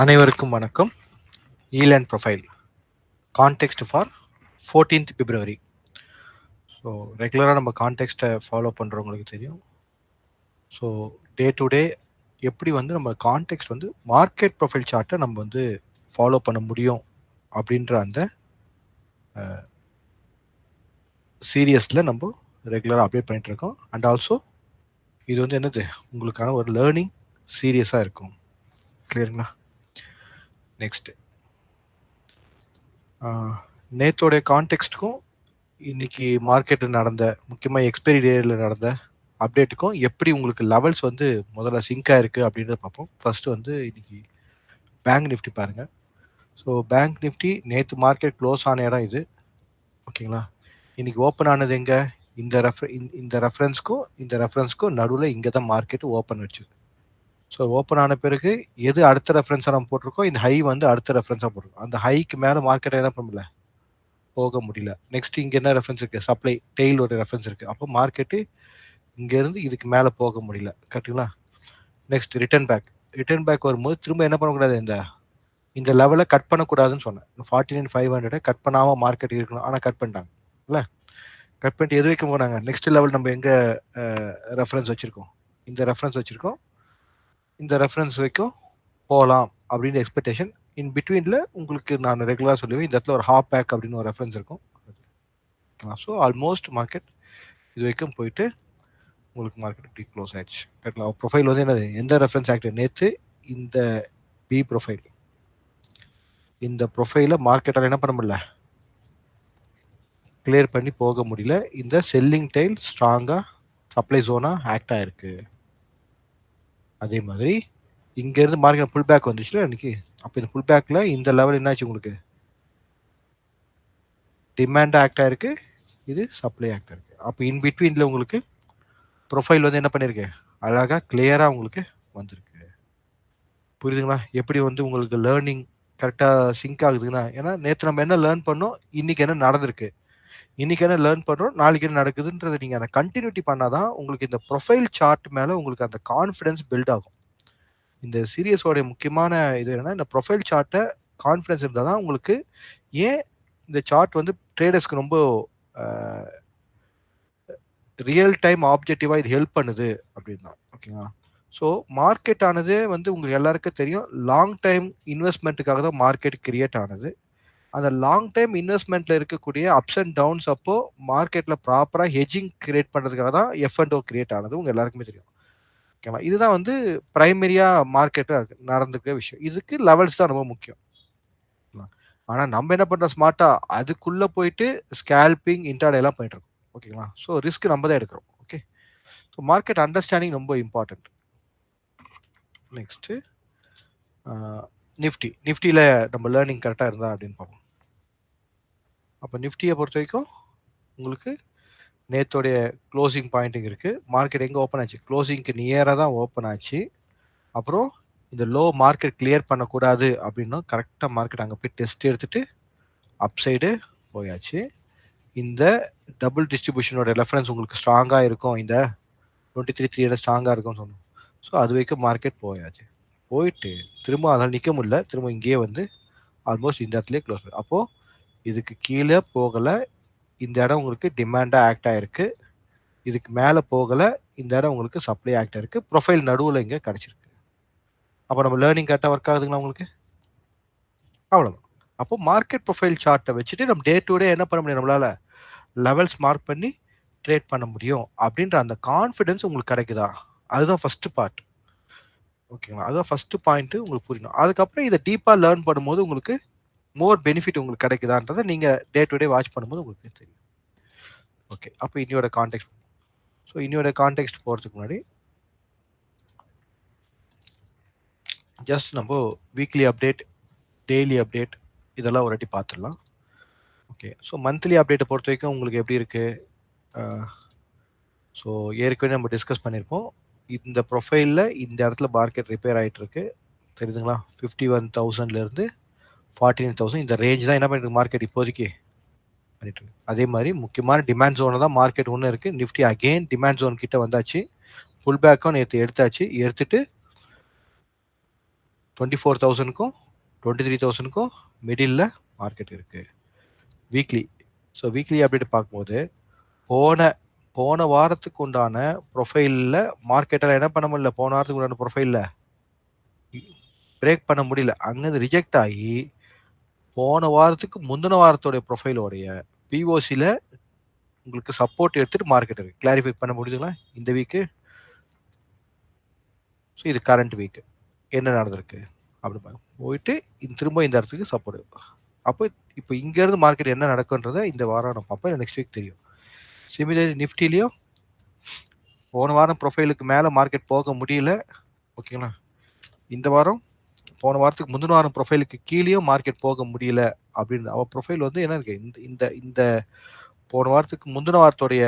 அனைவருக்கும் வணக்கம். Island profile context for 14th February. So ரெகுலராக நம்ம கான்டெக்ஸ்ட்டை ஃபாலோ பண்ணுறவங்களுக்கு தெரியும். ஸோ டே டு டே எப்படி வந்து நம்ம கான்டெக்ஸ்ட் வந்து மார்க்கெட் ப்ரொஃபைல் சார்ட்டை நம்ம வந்து ஃபாலோ பண்ண முடியும் அப்படின்ற அந்த சீரியஸில் நம்ம ரெகுலராக அப்டேட் பண்ணிட்டு இருக்கோம். அண்ட் ஆல்சோ இது வந்து என்னது உங்களுக்கான ஒரு லேர்னிங் சீரியஸாக இருக்கும். கிளியருங்களா? நெக்ஸ்ட்டு நேத்தோடைய கான்டெக்ஸ்ட்டுக்கும் இன்னைக்கு மார்க்கெட்டில் நடந்த முக்கியமாக எக்ஸ்பைரி டேயில் நடந்த அப்டேட்டுக்கும் எப்படி உங்களுக்கு லெவல்ஸ் வந்து முதல்ல சிங்க் ஆயிருக்கு அப்படின்றத பார்ப்போம். ஃபர்ஸ்ட் வந்து இன்னைக்கு பேங்க் நிஃப்டி பாருங்க. ஸோ பேங்க் நிஃப்டி நேற்று மார்க்கெட் க்ளோஸ் ஆன இடம் இது. ஓகேங்களா? இன்னைக்கு ஓப்பன் ஆனது எங்க? இந்த ரெஃபரன்ஸ்க்கும் நடுவில் இங்கே தான் மார்க்கெட் ஓப்பன் வச்சு. ஸோ ஓப்பன் ஆன பிறகு எது அடுத்த ரெஃபரன்ஸாக நம்ம போட்டிருக்கோம், இந்த ஹை வந்து அடுத்த ரெஃபரன்ஸாக போட்டிருக்கோம். அந்த ஹைக்கு மேலே மார்க்கெட்டை என்ன பண்ணல, போக முடியல. நெக்ஸ்ட் இங்கே என்ன ரெஃபரன்ஸ் இருக்குது, சப்ளை டெய்ல் ஒரு ரெஃபரன்ஸ் இருக்குது. அப்போ மார்க்கெட்டு இங்கேருந்து இதுக்கு மேலே போக முடியல. கரெக்டுங்களா? நெக்ஸ்ட் ரிட்டர்ன் பேக் வரும்போது திரும்ப என்ன பண்ணக்கூடாது, இந்த லெவலை கட் பண்ணக்கூடாதுன்னு சொன்னேன். 49,500 கட் பண்ணாமல் மார்க்கெட் இருக்கணும். ஆனால் கட் பண்ணிட்டாங்க இல்லை? கட் பண்ணிட்டு எது வைக்க போனாங்க, நெக்ஸ்ட் லெவல் நம்ம எங்கே ரெஃபரன்ஸ் வச்சுருக்கோம், இந்த ரெஃபரன்ஸ் வச்சுருக்கோம், இந்த ரெஃபரன்ஸ் வரைக்கும் போகலாம் அப்படின்னு எக்ஸ்பெக்டேஷன். இன் பிட்வீனில் உங்களுக்கு நான் ரெகுலராக சொல்லுவேன், இந்த இடத்துல ஒரு ஹாப் பேக் அப்படின்னு ஒரு ரெஃபரன்ஸ் இருக்கும். ஸோ ஆல்மோஸ்ட் மார்க்கெட் இது வரைக்கும் போயிட்டு உங்களுக்கு மார்க்கெட் இப்படி க்ளோஸ் ஆயிடுச்சு. கரெக்டுங்களா? ப்ரொஃபைல் வந்து என்னது, எந்த ரெஃபரன்ஸ் ஆக்டிவ் நேற்று இந்த பி ப்ரொஃபைல், இந்த ப்ரொஃபைலை மார்க்கெட்டால் என்ன பண்ண முடியல, கிளியர் பண்ணி போக முடியல. இந்த செல்லிங் டெய்ல் ஸ்ட்ராங்காக சப்ளை ஜோனாக ஆக்ட் ஆயிருக்கு. அதே மாதிரி இங்கேருந்து மார்க்கெட் புல் பேக் வந்துச்சுல இன்னைக்கு. அப்போ இந்த புல் பேக்கில் இந்த லெவல் என்னாச்சு, உங்களுக்கு டிமாண்ட் ஆக்ட் ஆயிருக்கு, இது சப்ளை ஆக்ட் ஆயிருக்கு. அப்போ இன் பிட்வீனில் உங்களுக்கு ப்ரொஃபைல் வந்து என்ன பண்ணியிருக்கு, அழகாக கிளியராக உங்களுக்கு வந்திருக்கு. புரியுதுங்களா? எப்படி வந்து உங்களுக்கு லேர்னிங் கரெக்டாக சிங்க் ஆகுதுங்கன்னா, ஏன்னா நேற்று நம்ம என்ன லேர்ன் பண்ணோம், இன்னைக்கு என்ன நடந்திருக்கு, இன்னைக்கு என்ன லேர்ன் பண்ணுறோம், நாளைக்கு என்ன நடக்குதுன்றதை நீங்கள் அந்த கண்டினியூட்டி பண்ணாதான் உங்களுக்கு இந்த ப்ரொஃபைல் சார்ட் மேலே உங்களுக்கு அந்த கான்ஃபிடன்ஸ் பில்ட் ஆகும். இந்த சீரியஸோடைய முக்கியமான இது என்னன்னா, இந்த ப்ரொஃபைல் சார்ட்டை கான்ஃபிடன்ஸ் இருந்தால் தான் உங்களுக்கு, ஏன் இந்த சார்ட் வந்து ட்ரேடர்ஸ்க்கு ரொம்ப ரியல் டைம் ஆப்ஜெக்டிவாக இது ஹெல்ப் பண்ணுது அப்படின்னா. ஓகேங்களா? ஸோ மார்க்கெட் ஆனது வந்து உங்களுக்கு எல்லாருக்கும் தெரியும், லாங் டைம் இன்வெஸ்ட்மெண்ட்டுக்காக தான் மார்க்கெட் கிரியேட் ஆனது. அந்த லாங் டைம் இன்வெஸ்ட்மெண்ட்டில் இருக்கக்கூடிய அப்ஸ் அண்ட் டவுன்ஸ் அப்போ மார்க்கெட்டில் ப்ராப்பராக ஹெஜிங் கிரியேட் பண்ணுறதுக்காக தான் F&O கிரியேட் ஆனது. உங்கள் எல்லாருக்குமே தெரியும். ஓகேங்களா? இதுதான் வந்து ப்ரைமரியாக மார்க்கெட்டில் நடந்துக்க விஷயம். இதுக்கு லெவல்ஸ் தான் ரொம்ப முக்கியம். ஆனால் நம்ம என்ன பண்ணுறோம், ஸ்மார்ட்டாக அதுக்குள்ளே போயிட்டு ஸ்கேல்பிங் இன்ட்ராடே எல்லாம் பண்ணிட்டு இருக்கோம். ஓகேங்களா? ஸோ ரிஸ்க் நம்ம தான் எடுக்கிறோம். ஓகே. ஸோ மார்க்கெட் அண்டர்ஸ்டாண்டிங் ரொம்ப இம்பார்ட்டன்ட். நெக்ஸ்ட்டு நிஃப்டியில் நம்ம லேர்னிங் கரெக்டாக இருந்தா அப்படின்னு பார்ப்போம். அப்போ நிஃப்டியை பொறுத்த வரைக்கும் உங்களுக்கு நேத்தோடைய க்ளோசிங் பாயிண்டிங் இருக்குது. மார்க்கெட் எங்கே ஓப்பன் ஆச்சு, க்ளோசிங்க்கு நியராக தான் ஓப்பன் ஆச்சு. அப்புறம் இந்த லோ மார்க்கெட் கிளியர் பண்ணக்கூடாது அப்படின்னா கரெக்டாக மார்க்கெட் அங்கே போய் டெஸ்ட் எடுத்துகிட்டு அப்சைடு போயாச்சு. இந்த டபுள் டிஸ்ட்ரிபியூஷனோட ரெஃபரன்ஸ் உங்களுக்கு ஸ்ட்ராங்காக இருக்கும், இந்த 23,300 ஸ்ட்ராங்காக இருக்கும்னு சொன்னோம். ஸோ அது வரைக்கும் மார்க்கெட் போயாச்சு. போயிட்டு திரும்ப அதனால் நிற்க முடியல, திரும்ப இங்கேயே வந்து ஆல்மோஸ்ட் இந்த இடத்துலேயே க்ளோஸ். அப்போது இதுக்கு கீழே போகலை, இந்த இடம் உங்களுக்கு டிமாண்டாக ஆக்ட் ஆகிருக்கு. இதுக்கு மேலே போகலை, இந்த இடம் உங்களுக்கு சப்ளை ஆக்ட் ஆகிருக்கு. ப்ரொஃபைல் நடுவில் இங்கே கிடச்சிருக்கு. அப்போ நம்ம லேர்னிங் கரெக்டாக ஒர்க் ஆகுதுங்களா உங்களுக்கு? அவ்வளோதான். அப்போ மார்க்கெட் ப்ரொஃபைல் சார்ட்டை வச்சுட்டு நம்ம டே டு டே என்ன பண்ண முடியும், நம்மளால் லெவல்ஸ் மார்க் பண்ணி ட்ரேட் பண்ண முடியும் அப்படின்ற அந்த கான்ஃபிடன்ஸ் உங்களுக்கு கிடைக்குதா, அதுதான் ஃபர்ஸ்ட் பார்ட். ஓகேங்களா? அதுதான் ஃபர்ஸ்ட் பாயிண்ட் உங்களுக்கு புரியணும். அதுக்கப்புறம் இதை டீப்பாக லேர்ன் பண்ணும்போது உங்களுக்கு மோர் பெனிஃபிட் உங்களுக்கு கிடைக்குதான்றதை நீங்கள் டே டு டே வாட்ச் பண்ணும்போது உங்களுக்கு தெரியும். ஓகே. அப்போ இன்னையோட கான்டெக்ட். ஸோ இன்னையோட கான்டெக்ட் போகிறதுக்கு முன்னாடி ஜஸ்ட் நம்ம வீக்லி அப்டேட், டெய்லி அப்டேட் இதெல்லாம் ஒரு வாட்டி பார்த்துடலாம். ஓகே. ஸோ மந்த்லி அப்டேட்டை பொறுத்த வரைக்கும் உங்களுக்கு எப்படி இருக்குது, ஸோ ஏற்கனவே நம்ம டிஸ்கஸ் பண்ணியிருப்போம். இந்த ப்ரொஃபைலில் இந்த இடத்துல மார்க்கெட் ரிப்பேர் ஆகிட்டு இருக்கு, தெரியுதுங்களா? 51,000லேருந்து 49,000 இந்த ரேஞ்ச் தான் என்ன பண்ணிட்டு மார்க்கெட் இப்போதைக்கு பண்ணிட்டு இருக்கு. அதே மாதிரி முக்கியமான டிமாண்ட் ஜோனில் தான் மார்க்கெட் ஒன்று இருக்குது. நிஃப்டி அகெயின் டிமாண்ட் ஜோன் கிட்ட வந்தாச்சு, புல் பேக்கும் நேற்று எடுத்தாச்சு. எடுத்துட்டு 24,000க்கும் 23,000க்கும் மிடில் மார்க்கெட் இருக்கு வீக்லி. ஸோ வீக்லி அப்டேட் பார்க்கும்போது போன போன வாரத்துக்கு உண்டான ப்ரொஃபைலில் மார்க்கெட்டில் என்ன பண்ண முடியல, போன வாரத்துக்கு உண்டான ப்ரொஃபைலில் பிரேக் பண்ண முடியல. அங்கேருந்து ரிஜெக்ட் ஆகி போன வாரத்துக்கு முந்தின வாரத்தோடைய ப்ரொஃபைலோடைய பிஓசியில் உங்களுக்கு சப்போர்ட் எடுத்துட்டு மார்க்கெட் இருக்கு. கிளாரிஃபை பண்ண முடியுதுங்களா இந்த வீக்கு? ஸோ இது கரண்ட் வீக் என்ன நடந்திருக்கு அப்படி போயிட்டு திரும்ப இந்த இடத்துக்கு சப்போர்ட். அப்போ இப்போ இங்கேருந்து மார்க்கெட் என்ன நடக்குன்றதை இந்த வாரம் நம்ம பார்ப்போம், நெக்ஸ்ட் வீக் தெரியும். சிமிலர்லி நிஃப்டிலையும் போன வாரம் ப்ரொஃபைலுக்கு மேலே மார்க்கெட் போக முடியல. ஓகேங்களா, இந்த வாரம் போன வாரத்துக்கு முந்தின வாரம் ப்ரொஃபைலுக்கு கீழேயும் மார்க்கெட் போக முடியல அப்படின்னு அவள் ப்ரொஃபைல் வந்து என்ன இருக்கு, இந்த இந்த இந்த போன வாரத்துக்கு முந்தின வாரத்தோடைய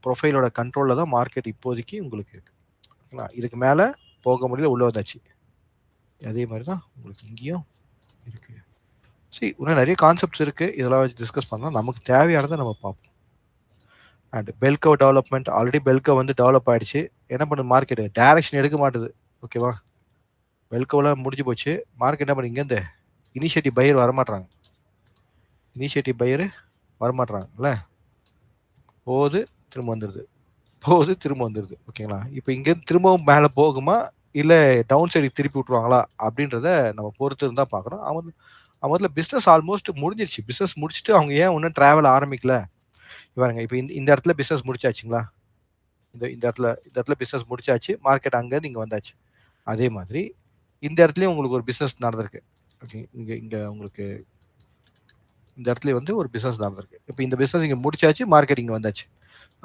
ப்ரொஃபைலோட கண்ட்ரோலில் தான் மார்க்கெட் இப்போதைக்கு உங்களுக்கு இருக்கு. ஓகேங்களா, இதுக்கு மேலே போக முடியல, உள்ள வந்தாச்சு. அதே மாதிரி தான் உங்களுக்கு இங்கேயும் இருக்கு. சரி, இன்னும் நிறைய கான்செப்ட்ஸ் இருக்கு, இதெல்லாம் வச்சு டிஸ்கஸ் பண்ணலாம். நமக்கு தேவையானதை நம்ம பார்ப்போம். அண்ட் பெல்கவ் டெவலப்மெண்ட், ஆல்ரெடி பெல்கவ் வந்து டெவலப் ஆயிடுச்சு. என்ன பண்ணுது மார்க்கெட், டைரக்ஷன் எடுக்க மாட்டுது. ஓகேவா, பெல்கவ்லாம் முடிஞ்சு போச்சு. மார்க்கெட் என்ன பண்ணி இங்கேருந்து இனிஷியேட்டிவ் பையர் வரமாட்டாங்க, இனிஷியேட்டிவ் பையர் வரமாட்டாங்கல்ல, போகுது திரும்ப வந்துடுது, போகுது திரும்ப வந்துடுது. ஓகேங்களா, இப்போ இங்கேருந்து திரும்பவும் மேலே போகுமா இல்லை டவுன் சைடுக்கு திருப்பி விட்ருவாங்களா அப்படின்றத நம்ம பொறுத்து இருந்தால் பார்க்கணும். அவங்க பிஸ்னஸ் ஆல்மோஸ்ட் முடிஞ்சிருச்சு. பிஸ்னஸ் முடிச்சுட்டு அவங்க ஏன் இன்னும் ட்ராவல் ஆரம்பிக்கல பாருங்க. இப்போ இந்த இடத்துல பிஸ்னஸ் முடிச்சாச்சுங்களா, இந்த இடத்துல பிஸ்னஸ் முடிச்சாச்சு, மார்க்கெட் அங்கேருந்து இங்கே வந்தாச்சு. அதே மாதிரி இந்த இடத்துலையும் உங்களுக்கு ஒரு பிஸ்னஸ் நடந்திருக்கு. ஓகே, இங்கே உங்களுக்கு இந்த இடத்துல வந்து ஒரு பிஸ்னஸ் நடந்திருக்கு. இப்போ இந்த பிஸ்னஸ் இங்கே முடிச்சாச்சு, மார்க்கெட் இங்கே வந்தாச்சு.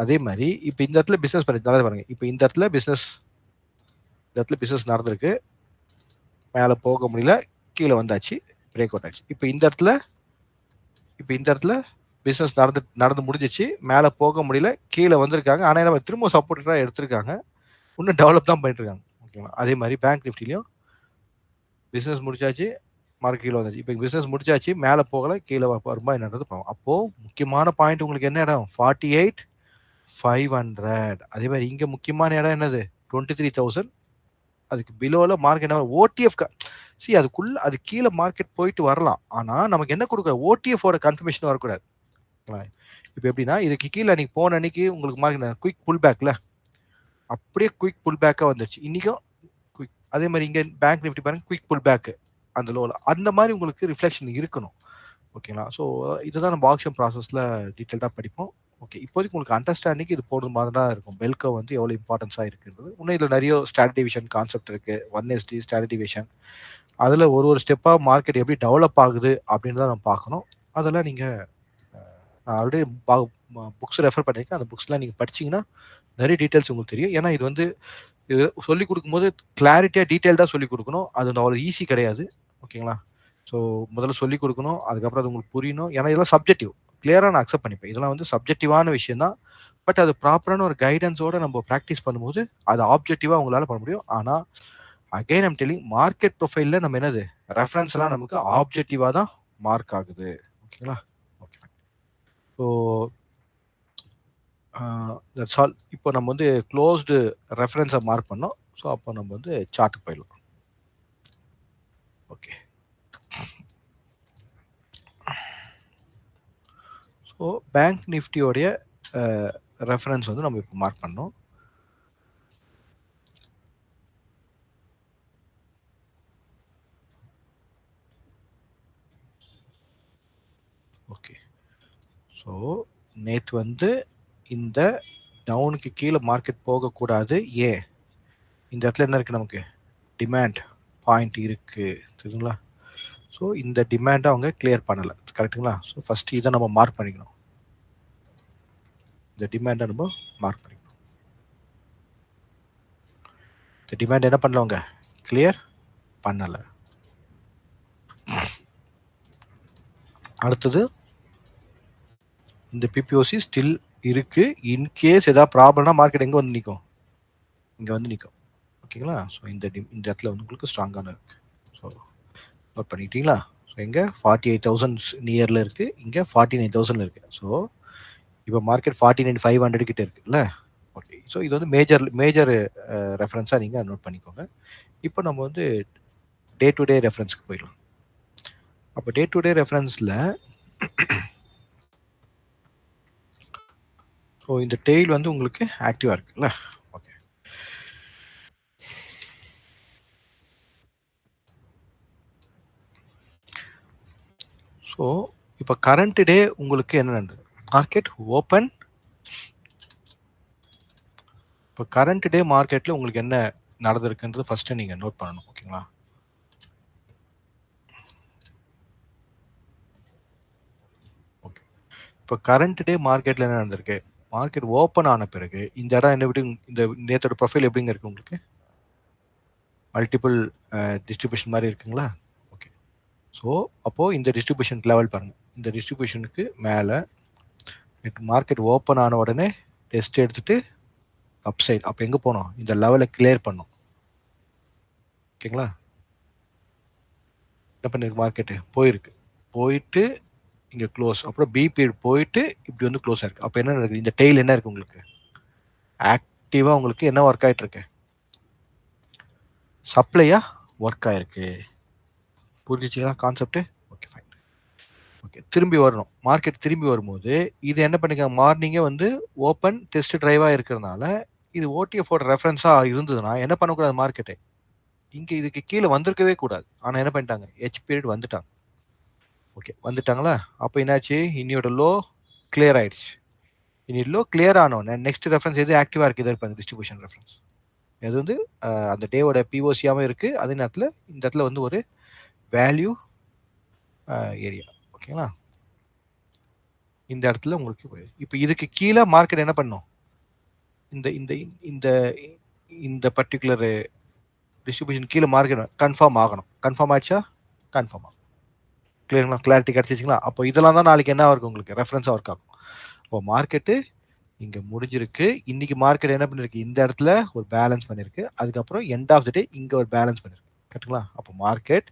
அதே மாதிரி இப்போ இந்த இடத்துல பிஸ்னஸ் பண்ணி நல்லா பாருங்க. இப்போ இந்த இடத்துல பிஸ்னஸ் நடந்திருக்கு, மேலே போக முடியல, கீழே வந்தாச்சு, பிரேக் அவுட் ஆச்சு. இப்போ இந்த இடத்துல பிஸ்னஸ் நடந்து முடிஞ்சிச்சு, மேலே போக முடியல, கீழே வந்திருக்காங்க. ஆனால் என்ன திரும்ப சப்போர்ட்டாக எடுத்திருக்காங்க, இன்னும் டெவலப் தான் பண்ணிட்டு இருக்காங்க. ஓகேங்களா, அதே மாதிரி பேங்க் நிஃப்டிலையும் பிஸ்னஸ் முடிச்சாச்சு, மார்க்கெட் கீழே வந்தாச்சு. இப்போ பிஸ்னஸ் முடிச்சாச்சு, மேலே போகலை, கீழே வருமா என்னன்றது பார்ப்போம். அப்போது முக்கியமான பாயிண்ட் உங்களுக்கு என்ன இடம், 48,500. அதே மாதிரி இங்கே முக்கியமான இடம் என்னது, 23,000. அதுக்கு பிலோவில் மார்க்கெட் என்ன, ஓடிஎஃப் அதுக்குள்ள அது கீழே மார்க்கெட் போயிட்டு வரலாம். ஆனால் நமக்கு என்ன கொடுக்குற, ஓடிஎஃபோட கன்ஃபர்மேஷன் வரக்கூடாது. இப்போ எப்படின்னா, இதுக்கு கீழே அன்னைக்கு போன அன்னைக்கு உங்களுக்கு மார்க்கெட் குயிக் புல் பேக்ல அப்படியே குயிக் புல் பேக்காக வந்துருச்சு. இன்னைக்கும் குயிக். அதே மாதிரி இங்கே பேங்க் நிஃப்டி பாருங்க, குயிக் புல் பேக்கு அந்த லோவில். அந்த மாதிரி உங்களுக்கு ரிஃப்ளெக்ஷன் இருக்கணும். ஓகேங்களா, ஸோ இதுதான் நம்ம ஆக்ஷன் ப்ராசஸில் டீட்டெயில்டாக படிப்போம். ஓகே, இப்போதைக்கு உங்களுக்கு அண்டர்ஸ்டாண்டிங் இது போடுற மாதிரி தான் இருக்கும். பெல்கோ வந்து எவ்வளோ இம்பார்ட்டன்ஸாக இருக்குன்றது. இன்னும் இதில் நிறைய ஸ்ட்ராட்டஜிவேஷன் கான்செப்ட் இருக்குது, 1SD ஸ்ட்ராட்டஜிவேஷன். அதில் ஒரு ஸ்டெப்பாக மார்க்கெட் எப்படி டெவலப் ஆகுது அப்படின்னு தான் நம்ம பார்க்கணும். அதெல்லாம் நீங்கள் நான் ஆல்ரெடி புக்ஸ் ரெஃபர் பண்ணியிருக்கேன், அந்த புக்ஸ்லாம் நீங்கள் படிச்சிங்கன்னா நிறைய டீட்டெயில்ஸ் உங்களுக்கு தெரியும். ஏன்னா இது வந்து இது சொல்லிக் கொடுக்கும்போது கிளாரிட்டியாக டீட்டெயில்டாக சொல்லிக் கொடுக்கணும். அது அவ்வளோ ஈஸி கிடையாது. ஓகேங்களா, ஸோ முதல்ல சொல்லிக் கொடுக்கணும், அதுக்கப்புறம் அது உங்களுக்கு புரியணும். ஏன்னா இதெல்லாம் சப்ஜெக்டிவ், கிளியராக நான் அக்செப்ட் பண்ணிப்பேன். இதெல்லாம் வந்து சப்ஜெக்டிவான விஷயம் தான். பட் அது ப்ராப்பரான ஒரு கைடன்ஸோட நம்ம ப்ராக்டிஸ் பண்ணும்போது அது ஆப்ஜெக்டிவாக உங்களால் பண்ண முடியும். ஆனால் அகைன் ஐம் டெல்லிங், மார்க்கெட் ப்ரொஃபைலில் நம்ம என்னது ரெஃபரன்ஸ் எல்லாம் நமக்கு ஆப்ஜெக்டிவாக தான் மார்க் ஆகுது. ஓகேங்களா, ஓகே. So that's all. இப்போ நம்ம வந்து க்ளோஸ்டு ரெஃபரன்ஸை மார்க் பண்ணோம். ஸோ அப்போ நம்ம வந்து சார்ட்டுக்கு போயிடலாம். ஓகே, ஸோ பேங்க் நிஃப்டியோடைய ரெஃபரன்ஸ் வந்து நம்ம இப்போ மார்க் பண்ணோம். ஓகே, ஸோ நேற்று வந்து இந்த டவுனுக்கு கீழே மார்க்கெட் போகக்கூடாது. ஏன், இந்த இடத்துல என்ன இருக்குது, நமக்கு டிமாண்ட் பாயிண்ட் இருக்குது, தெரியுங்களா. ஸோ இந்த டிமாண்டை அவங்க கிளியர் பண்ணலை, கரெக்டுங்களா. ஸோ ஃபஸ்ட்டு இதை நம்ம மார்க் பண்ணிக்கணும், இந்த டிமாண்டை நம்ம மார்க் பண்ணிக்கணும். இந்த டிமாண்ட் என்ன பண்ணல, அவங்க கிளியர் பண்ணலை. அடுத்தது இந்த பிபிஓசி ஸ்டில் இருக்கு. இன்கேஸ் ஏதாவது ப்ராப்ளம்னா மார்க்கெட் எங்கே வந்து நிற்கும், இங்கே வந்து நிற்கும். ஓகேங்களா, ஸோ இந்த இடத்துல வந்து உங்களுக்கு ஸ்ட்ராங்கான இருக்கு. So note பண்ணிக்கிட்டீங்களா. ஸோ இங்கே 48,000 நியரில் இருக்குது, இங்கே 49,000 இருக்குது. ஸோ இப்போ மார்க்கெட் 49,500 கிட்ட இருக்குல்ல. ஓகே, ஸோ இது வந்து மேஜர் ரெஃபரன்ஸாக நீங்கள் நோட் பண்ணிக்கோங்க. இப்போ நம்ம வந்து டே டு டே ரெஃபரன்ஸ்க்கு போயிடலாம். அப்போ டே டு டே ரெஃபரன்ஸில் ஸோ இந்த டெய்ல் வந்து உங்களுக்கு ஆக்டிவாக இருக்குல்ல. ஓகே, ஸோ இப்போ கரண்ட் டே உங்களுக்கு என்ன நடந்தது? Market open. இப்போ கரண்ட் டே மார்க்கெட்டில் உங்களுக்கு என்ன நடந்திருக்குன்றது ஃபர்ஸ்ட் நீங்கள் நோட் பண்ணணும். ஓகேங்களா? ஓகே, இப்போ கரண்ட் டே மார்க்கெட்டில் என்ன நடந்திருக்கு? மார்க்கெட் ஓப்பன் ஆன பிறகு இந்த இடம் என்ன எப்படி, இந்த நேத்தோட ப்ரொஃபைல் எப்படிங்க இருக்கு உங்களுக்கு? மல்டிபிள் டிஸ்ட்ரிபியூஷன் மாதிரி இருக்குங்களா? ஓகே, ஸோ அப்போது இந்த டிஸ்ட்ரிபியூஷன் லெவல் பாருங்கள். இந்த டிஸ்ட்ரிபியூஷனுக்கு மேலே மார்க்கெட் ஓப்பன் ஆன உடனே டெஸ்ட் எடுத்துட்டு அப்சைட். அப்போ எங்கே போனோம்? இந்த லெவலை கிளியர் பண்ணோம். ஓகேங்களா? என்ன பண்ணிருக்கு? மார்க்கெட்டு போயிருக்கு, போயிட்டு இங்கே க்ளோஸ், அப்புறம் பி பீரியட் போயிட்டு இப்படி வந்து க்ளோஸ் ஆயிருக்கு. அப்போ என்ன நடக்குது? இந்த டெய்ல் என்ன இருக்கு உங்களுக்கு? ஆக்டிவாக உங்களுக்கு என்ன ஒர்க் ஆகிட்டு இருக்கு? சப்ளையா ஒர்க் ஆயிருக்கு. புரிஞ்சிச்சுங்களா கான்செப்ட்? Okay, fine. ஓகே, திரும்பி வரணும். மார்க்கெட் திரும்பி வரும்போது இது என்ன பண்ணிக்க, மார்னிங்கே வந்து ஓப்பன் டெஸ்ட் டிரைவாக இருக்கிறதுனால இது ஓடிஎஃபோட ரெஃபரன்ஸாக இருந்ததுன்னா என்ன பண்ணக்கூடாது? மார்க்கெட்டை இங்கே இதுக்கு கீழே வந்திருக்கவே கூடாது. ஆனால் என்ன பண்ணிட்டாங்க? ஹெச் பீரியட் வந்துட்டாங்க. ஓகே, வந்துட்டாங்களா? அப்போ என்னாச்சு? இன்னியோட லோ கிளியர் ஆயிடுச்சு. இனி லோ கிளியர் ஆனோன்னு நெக்ஸ்ட் ரெஃபரன்ஸ் எது ஆக்டிவாக இருக்குது? இருப்பாங்க டிஸ்ட்ரிபியூஷன் ரெஃபரன்ஸ். இது வந்து அந்த டேவோட பிஓசியாகவும் இருக்குது. அதே நேரத்தில் இந்த இடத்துல வந்து ஒரு வேல்யூ ஏரியா. ஓகேங்களா? இந்த இடத்துல உங்களுக்கு இப்போ இதுக்கு கீழே மார்க்கெட் என்ன பண்ணும்? இந்த இந்த இந்த இந்த பர்டிகுலர் டிஸ்ட்ரிபியூஷன் கீழே மார்க்கெட் கன்ஃபார்ம் ஆகணும். கன்ஃபார்ம் ஆயிடுச்சா? கன்ஃபார்ம் ஆகும். கிளியருங்களா? கிளாரிட்டி கிடச்சிச்சிங்களா? அப்போ இதெல்லாம் தான் நாளைக்கு என்ன இருக்கும் உங்களுக்கு? ரெஃபரன்ஸாக ஒர்க் ஆகும். இப்போ மார்க்கெட்டு இங்கே முடிஞ்சிருக்கு. இன்னைக்கு மார்க்கெட் என்ன பண்ணிருக்கு? இந்த இடத்துல ஒரு பேலன்ஸ் பண்ணியிருக்கு. அதுக்கப்புறம் எண்ட் ஆஃப் த டே இங்கே ஒரு பேலன்ஸ் பண்ணியிருக்கு. கரெக்டுங்களா? அப்போ மார்க்கெட்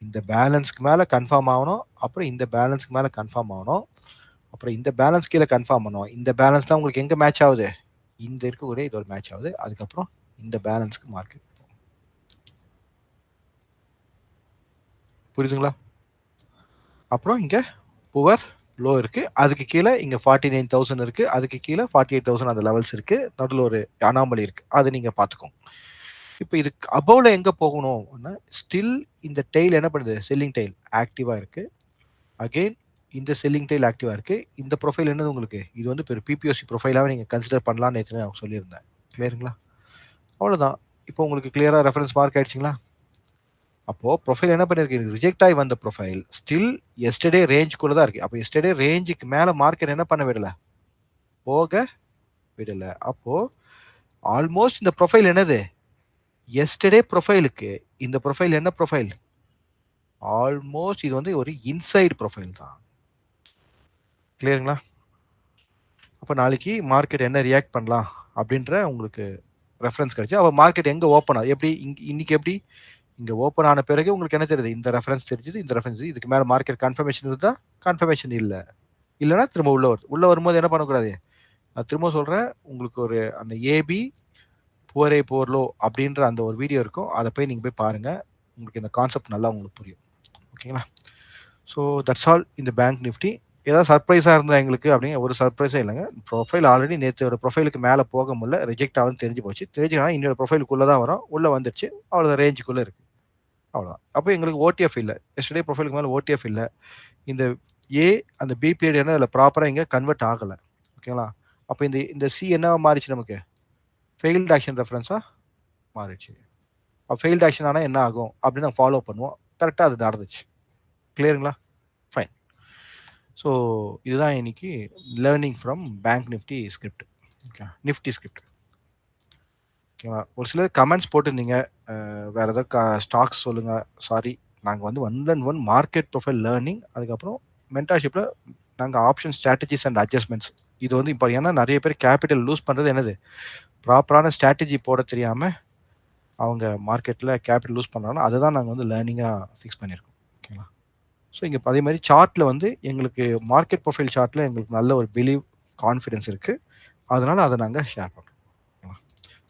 இந்த பேலன்ஸ்க்கு மேலே கன்ஃபார்ம் ஆகணும், அப்புறம் இந்த பேலன்ஸ்க்கு மேலே கன்ஃபார்ம் ஆகணும், அப்புறம் இந்த பேலன்ஸ் கீழே கன்ஃபார்ம் பண்ணும். இந்த பேலன்ஸ் தான் உங்களுக்கு எங்கே மேட்ச் ஆகுது? இந்த இருக்கக்கூடிய இது ஒரு மேட்ச் ஆகுது. அதுக்கப்புறம் இந்த பேலன்ஸ்க்கு மார்க்கெட். புரியுதுங்களா? அப்புறம் இங்கே புவர் லோ இருக்கு, அதுக்கு கீழே இங்கே 49,000 இருக்கு, அதுக்கு கீழே 48,000 அந்த லெவல்ஸ் இருக்கு. நடுவில் ஒரு அனாமலி இருக்கு, அது நீங்க பார்த்துக்கோங்க. இப்போ இதுக்கு அபவ்ல எங்க போகணும்? ஸ்டில் இந்த டெய்ல் என்ன பண்ணுது? செல்லிங் டெய்ல் ஆக்டிவா இருக்கு. அகைன் இந்த செல்லிங் டெய்ல் ஆக்டிவா இருக்கு. இந்த ப்ரொஃபைல் என்னது உங்களுக்கு? இது வந்து பெரிய பிபிஓசி ப்ரொஃபைலாவே நீங்க கன்சிடர் பண்ணலாம்னு நேற்று நான் சொல்லியிருந்தேன். கிளியருங்களா? அவ்வளவுதான். இப்போ உங்களுக்கு கிளியரா ரெஃபரன்ஸ் மார்க் ஆயிடுச்சுங்களா? அப்போ ப்ரொஃபைல் என்ன பண்ணிருக்கு? ரிஜெக்ட் ஆகி வந்த ப்ரொஃபைல் ஸ்டில் எஸ்டர்டே ரேஞ்சுக்குள்ள தான் இருக்கு. அப்போ எஸ்டர்டே ரேஞ்சுக்கு மேல மார்க்கெட் என்ன பண்ண விடல? போக விடல. அப்போ ஆல்மோஸ்ட் இந்த ப்ரொஃபைல் என்னது? எஸ்டர்டே ப்ரொஃபைலுக்கு இந்த ப்ரொஃபைல் என்ன ப்ரொஃபைல்? ஆல்மோஸ்ட் இது வந்து ஒரு இன்சைட் ப்ரொஃபைல் தான். கிளியருங்களா? அப்போ நாளைக்கு மார்க்கெட் என்ன ரியாக்ட் பண்ணலாம் அப்படின்ற உங்களுக்கு ரெஃபரன்ஸ் கிடைச்சு, அப்போ மார்க்கெட் எங்கே ஓப்பன் ஆகும்? எப்படி இன்னைக்கு எப்படி இங்கே ஓப்பன் ஆன பிறகு உங்களுக்கு என்ன தெரியுது? இந்த ரெஃபரன்ஸ் தெரிஞ்சுது, இந்த ரெஃபரன்ஸ். இதுக்கு மேலே மார்க்கெட் கன்ஃபர்மேஷன் இருந்தால் கன்ஃபர்மேஷன் இல்லை, இல்லைன்னா திரும்ப உள்ள வருது. உள்ள வரும்போது என்ன பண்ணக்கூடாது? நான் திரும்ப சொல்கிறேன், உங்களுக்கு ஒரு அந்த ஏபி புவரே புவர் லோ அப்படின்ற அந்த ஒரு வீடியோ இருக்கும், அதை போய் நீங்கள் போய் பாருங்கள். உங்களுக்கு இந்த கான்செப்ட் நல்லா உங்களுக்கு புரியும். ஓகேங்களா? ஸோ தட்ஸ் ஆல் இந்த பேங்க் நிஃப்டி. ஏதாவது சர்ப்ரைஸாக இருந்தால் எங்களுக்கு அப்படிங்க? ஒரு சர்ப்ரைஸே இல்லைங்க. ப்ரொஃபைல் ஆல்ரெடி நேற்று ப்ரொஃபைலுக்கு மேலே போக முடியல, ரிஜெக்ட் ஆகுன்னு தெரிஞ்சு போச்சு. தெரிஞ்சுனா இன்னொரு ப்ரொஃபைலுக்குள்ளே தான் வரும், உள்ளே வந்துருச்சு, அவ்வளோ ரேஞ்சுக்குள்ளே இருக்குது. அவ்வளோதான். அப்போ எங்களுக்கு ஓடிஎஃப் இல்லை. எஸ்டர்டே ப்ரொஃபைலுக்கு மேலே ஓடிஎஃப் இல்லை. இந்த ஏ அந்த பி பீரியட் என்ன அதில் ப்ராப்பராக இங்கே கன்வெர்ட் ஆகலை. ஓகேங்களா? அப்போ இந்த இந்த சி என்ன மாறிச்சு? நமக்கு ஃபெயில்டு ஆக்ஷன் ரெஃபரன்ஸாக மாறிடுச்சு. அப்போ ஃபெயில்டு ஆக்ஷன் ஆனால் என்ன ஆகும் அப்படின்னு நாங்கள் ஃபாலோ பண்ணுவோம். கரெக்டாக அது நடந்துச்சு. கிளியருங்களா? ஃபைன். ஸோ இதுதான் இன்னைக்கு learning from bank Nifty script. Okay, Nifty script. ஓகேவா? ஒரு சிலர் கமெண்ட்ஸ் போட்டிருந்தீங்க, வேறு ஏதாவது ஸ்டாக்ஸ் சொல்லுங்கள். சாரி, நாங்கள் வந்து 1 மார்க்கெட் ப்ரொஃபைல் லேர்னிங், அதுக்கப்புறம் மென்டார்ஷிப்பில் நாங்கள் ஆப்ஷன் ஸ்ட்ராட்டஜிஸ் அண்ட் அட்ஜஸ்ட்மெண்ட்ஸ். இது வந்து இப்போ ஏன்னா நிறைய பேர் கேபிட்டல் லூஸ் பண்ணுறது என்னது? ப்ராப்பரான ஸ்ட்ராட்டஜி போட தெரியாமல் அவங்க மார்க்கெட்டில் கேபிட்டல் லூஸ் பண்ணுறாங்கன்னா அதுதான் நாங்கள் வந்து லேர்னிங்காக ஃபிக்ஸ் பண்ணியிருக்கோம். ஓகேங்களா? ஸோ இங்கே அதே மாதிரி சார்ட்டில் வந்து எங்களுக்கு மார்க்கெட் ப்ரொஃபைல் சார்ட்டில் எங்களுக்கு நல்ல ஒரு பிலீவ் கான்ஃபிடென்ஸ் இருக்குது. அதனால் அதை நாங்கள் ஷேர் பண்ணுறோம்.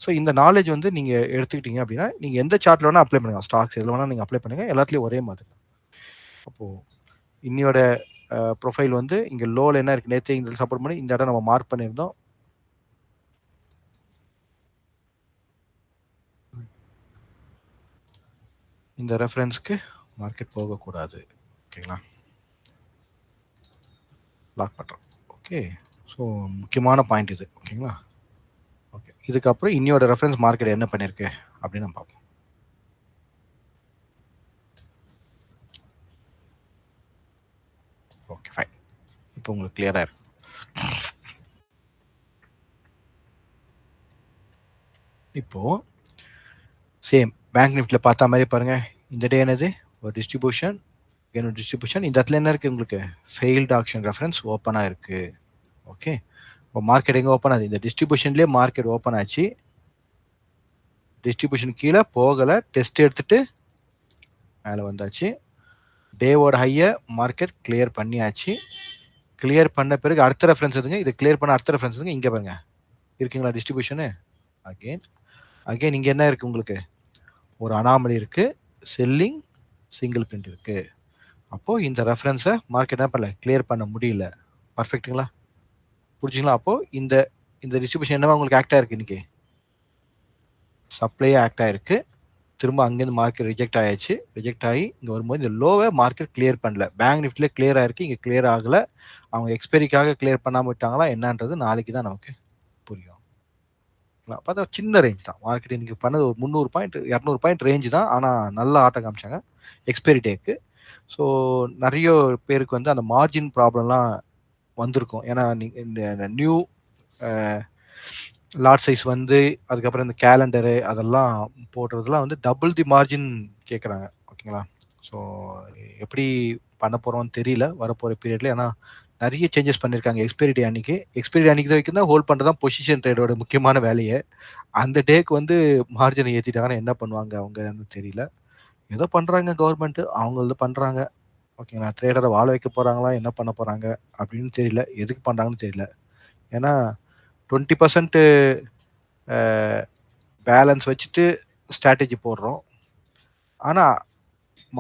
ஸோ இந்த நாலேஜ் வந்து நீங்கள் எடுத்துக்கிட்டீங்க அப்படின்னா நீங்கள் எந்த சார்ட்ல வேணால் அப்ளை பண்ணுங்க, ஸ்டாக்ஸ் எதில் வேணால் நீங்கள் அப்ளை பண்ணுங்க, எல்லாத்துலேயும் ஒரே மாதிரி. அப்போது இன்னியோட ப்ரொஃபைல் வந்து இங்கே லோவில் என்ன இருக்குது, நேற்று இதில் சப்போர்ட் பண்ணி இந்த இடம் நம்ம மார்க் பண்ணியிருந்தோம். இந்த ரெஃபரன்ஸ்க்கு மார்க்கெட் போகக்கூடாது. ஓகேங்களா, லாக் பண்ணுறோம். ஓகே, ஸோ முக்கியமான பாயிண்ட் இது. ஓகேங்களா, ஓகே. இதுக்கப்புறம் இன்னியோட ரெஃபரன்ஸ் மார்க்கெட் என்ன பண்ணியிருக்கு அப்படின்னு நம்ம பார்ப்போம். Okay, fine. இப்போ உங்களுக்கு கிளியராக இருக்கு. இப்போது சேம் பேங்க் நிஃப்டியில் பார்த்தா மாதிரி பாருங்கள், இந்த டே என்னது ஒரு டிஸ்ட்ரிபியூஷன், என்னோட டிஸ்ட்ரிபியூஷன். இந்த இடத்துல என்ன இருக்குது உங்களுக்கு, ஃபெயில்டு ஆக்ஷன் ரெஃபரன்ஸ் ஓப்பனாக இருக்குது. ஓகே, இப்போ மார்க்கெட் எங்கே ஓப்பன் ஆகுது, இந்த டிஸ்ட்ரிபியூஷன்லேயே மார்க்கெட் ஓப்பன் ஆச்சு. டிஸ்ட்ரிபியூஷன் கீழே போகலை, டெஸ்ட் எடுத்துட்டு மேலே வந்தாச்சு. டேவோட ஹையை மார்க்கெட் கிளியர் பண்ணியாச்சு. கிளியர் பண்ண பிறகு அடுத்த ரெஃபரன்ஸ் எதுங்க, இது கிளியர் பண்ண அடுத்த ரெஃபரன்ஸ் எதுங்க, இங்கே பாருங்க இருக்குங்களா டிஸ்ட்ரிபியூஷனு. அகெயின் இங்கே என்ன இருக்குது உங்களுக்கு, ஒரு அனாமலி இருக்குது, செல்லிங் சிங்கிள் பிரிண்ட் இருக்குது. அப்போது இந்த ரெஃபரன்ஸை மார்க்கெட் என்ன பண்ணல, கிளியர் பண்ண முடியல. பர்ஃபெக்ட்டுங்களா, புரிஞ்சுங்களா? அப்போது இந்த இந்த டிஸ்ட்ரிபியூஷன் என்னவா உங்களுக்கு ஆக்ட் ஆயிருக்கு, இன்னைக்கு சப்ளையே ஆக்ட் ஆயிருக்கு. திரும்ப அங்கேருந்து மார்க்கெட் ரிஜெக்ட் ஆயாச்சு. ரிஜெக்ட் ஆகி இங்கே வரும்போது இந்த லோவை மார்க்கெட் கிளியர் பண்ணல. பேங்க் நிஃப்டியில் கிளியர் ஆயிருக்கு, இங்கே கிளியர் ஆகலை. அவங்க எக்ஸ்பைரிக்காக கிளியர் பண்ணாமல் விட்டாங்களா என்னன்றது நாளைக்கு தான் நமக்கு புரியும். பார்த்தா சின்ன ரேஞ்ச் தான் மார்க்கெட் இன்னைக்கு பண்ணது, ஒரு 300 பாயிண்ட் 200 பாயிண்ட் ரேஞ்ச் தான். ஆனால் நல்ல ஆட்டம் காமிச்சாங்க எக்ஸ்பைரி டேக்கு. ஸோ நிறைய பேருக்கு வந்து அந்த மார்ஜின் ப்ராப்ளம்லாம் வந்திருக்கும். ஏன்னா இந்த நியூ லாட் சைஸ் வந்து அதுக்கப்புறம் இந்த கேலண்டரு அதெல்லாம் போடுறதுலாம் வந்து டபுள் தி மார்ஜின் கேட்குறாங்க. ஓகேங்களா, ஸோ எப்படி பண்ண போகிறோம்னு தெரியல வரப்போகிற பீரியட்ல. ஏன்னா நிறைய சேஞ்சஸ் பண்ணியிருக்காங்க எக்ஸ்பைரி டே அன்னைக்கு. எக்ஸ்பைரி அன்னைக்கு வரைக்கும் தான் ஹோல்ட் பண்ணுறது தான் பொசிஷன் ட்ரேடோட முக்கியமான வேலையை. அந்த டேக்கு வந்து மார்ஜினை ஏற்றிட்டாங்கன்னா என்ன பண்ணுவாங்க அவங்கன்னு தெரியல. ஏதோ பண்ணுறாங்க கவர்மெண்ட்டு, அவங்களது பண்ணுறாங்க. ஓகேங்களா, ட்ரேடரை வாழ வைக்க போகிறாங்களா என்ன பண்ண போகிறாங்க அப்படின்னு தெரியல, எதுக்கு பண்ணுறாங்கன்னு தெரியல. ஏன்னா 20% பேலன்ஸ் வச்சுட்டு ஸ்ட்ராட்டஜி போடுறோம். ஆனால்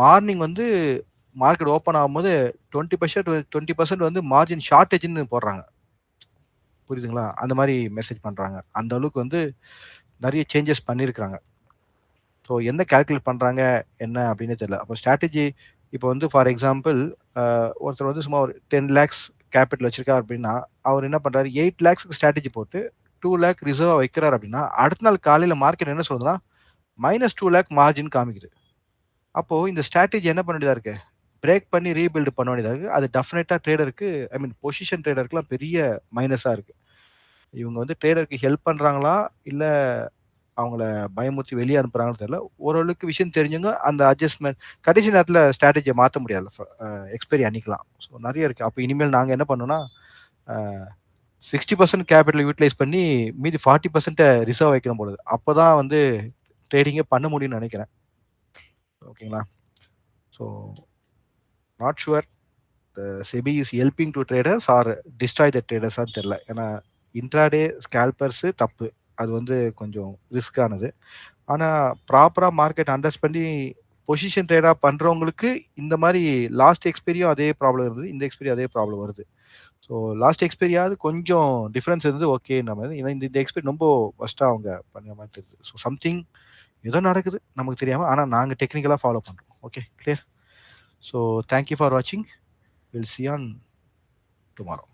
மார்னிங் வந்து மார்க்கெட் ஓப்பன் ஆகும்போது 20% வந்து மார்ஜின் ஷார்ட்டேஜ்னு போடுறாங்க. புரியுதுங்களா, அந்த மாதிரி மெசேஜ் பண்ணுறாங்க. அந்த அளவுக்கு வந்து நிறைய சேஞ்சஸ் பண்ணியிருக்கிறாங்க. ஸோ என்ன கால்குலேட் பண்ணுறாங்க என்ன அப்படின்னு தெரியல. அப்போ ஸ்ட்ராட்டஜி இப்போ வந்து ஃபார் எக்ஸாம்பிள் ஒருத்தர் வந்து சும்மா ஒரு 10 lakhs கேபிட்டல் வச்சிருக்காரு அப்படின்னா, அவர் என்ன பண்ணுறாரு 8 lakhsக்கு ஸ்ட்ராட்டஜி போட்டு 2 lakh ரிசர்வ் வைக்கிறார் அப்படின்னா, அடுத்த நாள் காலையில் மார்க்கெட் என்ன சொல்லுதுன்னா -2 lakh மார்ஜின் காமிக்குது. அப்போது இந்த ஸ்ட்ராட்டஜி என்ன பண்ண வேண்டியதாக இருக்குது, பிரேக் பண்ணி ரீபில்டு பண்ண வேண்டியதாக இருக்குது. அது டெஃபினட்டாக ட்ரேடருக்கு, ஐ மீன் பொசிஷன் ட்ரேடருக்குலாம் பெரிய மைனஸாக இருக்குது. இவங்க வந்து ட்ரேடருக்கு ஹெல்ப் பண்ணுறாங்களா இல்லை அவங்கள பயமுறுத்தி வெளியே அனுப்புறாங்கன்னு தெரியல. ஓரளவுக்கு விஷயம் தெரிஞ்சுங்க அந்த அட்ஜஸ்ட்மெண்ட் கடைசி நேரத்தில் ஸ்ட்ராட்டஜியை மாற்ற முடியாது, எக்ஸ்பைரி அன்னிக்கலாம். ஸோ நிறைய இருக்குது. அப்போ இனிமேல் நாங்கள் என்ன பண்ணோம்னா 60% கேபிட்டல் யூட்டிலைஸ் பண்ணி மீதி 40% ரிசர்வ் வைக்கணும் போடுது. அப்போ தான் வந்து ட்ரேடிங்கே பண்ண முடியும்னு நினைக்கிறேன். ஓகேங்களா, so not sure SEBI is helping to traders or destroy the ட்ரேடர்ஸான்னு தெரில. ஏன்னா இன்ட்ராடே ஸ்கேல்பர்ஸு தப்பு, அது வந்து கொஞ்சம் ரிஸ்கானது. ஆனால் ப்ராப்பராக மார்க்கெட் அண்டர்ஸ்ட் பண்ணி பொசிஷன் ட்ரேடாக பண்ணுறவங்களுக்கு இந்த மாதிரி லாஸ்ட் எக்ஸ்பீரியும் அதே ப்ராப்ளம் இருந்தது, இந்த எக்ஸ்பீரி அதே ப்ராப்ளம் வருது. ஸோ லாஸ்ட் எக்ஸ்பீரியாவது கொஞ்சம் டிஃப்ரென்ஸ் இருந்தது, ஓகே நம்ம ஏன்னா இந்த எக்ஸ்பீரி ரொம்ப ஃபஸ்ட்டாக அவங்க பண்ணுற மாதிரி தெரியுது. ஸோ சம்திங் ஏதோ நடக்குது நமக்கு தெரியாமல், ஆனால் நாங்கள் டெக்னிக்கலாக ஃபாலோ பண்ணுறோம். Okay, clear. So thank you for வாட்சிங். Will see on tomorrow.